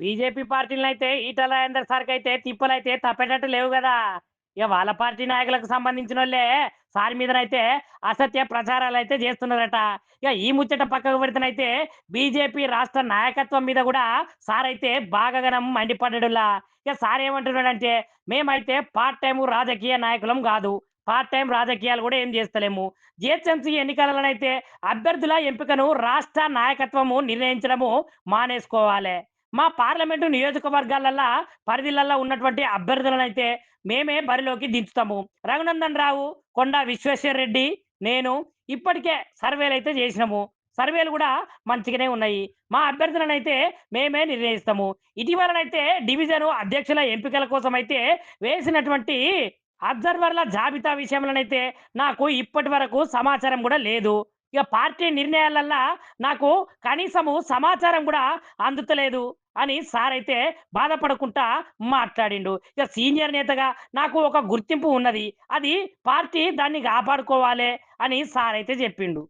BJP పార్టీలనైతే Etela Rajender సార్‌కైతే తిప్పలైతే తప్పేటట్టు లేవు గదా! ఇగ వాళ్ళ పార్టీ నాయకులకు సంబంధించినోళ్ళే సార్ మీదనైతే అసత్య ప్రచారాలైతే జేస్తున్నారట. ఇగ ఈ ముచ్చట పక్కకు పెడితేనైతే బీజేపీ రాష్ట్ర నాయకత్వం మీద గూడా సారైతే బాగాగనం మండిపడ్డడులా. ఇగ సార్ ఏమంటున్నాడంటే, "మేమైతే పార్ట్ టైమ్ రాజకీయ నాయకులం గాదు. పార్ట్ టైమ్ రాజకీయాలు గూడా ఏం జేస్తలేము. జీహెచ్ఎంసీ ఎన్నికలలోనైతే అభ్యర్థుల ఎంపికను రాష్ట్ర నాయకత్వము నిర్ణయించడము మానేసుకోవాలె. మా పార్లమెంటు నియోజకవర్గాలల్లా పరిధిలల్లా ఉన్నటువంటి అభ్యర్థులనైతే మేమే బరిలోకి దించుతాము. రఘునందన్ రావు, కొండా విశ్వేశ్వర్ రెడ్డి, నేను ఇప్పటికే సర్వేలైతే జేసినాము. సర్వేలు గూడా మంచిగానే ఉన్నాయి. మా అభ్యర్థులనైతే మేమే నిర్ణయిస్తాము. ఇటీవలనైతే డివిజను అధ్యక్షుల ఎంపికల కోసమైతే వేసినటువంటి అబ్జర్వర్ల జాబితా విషయంలోనైతే నాకు ఇప్పటి వరకు సమాచారం గూడా లేదు. ఇగ పార్టీ నిర్ణయాలల్లా నాకు కనీసము సమాచారం గూడా అందుతలేదు" అని సారైతే బాధపడకుంటా మాట్లాడిండు. ఇక సీనియర్ నేతగా నాకు ఒక గుర్తింపు ఉన్నది. అది పార్టీ దాన్ని కాపాడుకోవాలే అని సారైతే జెప్పిండు.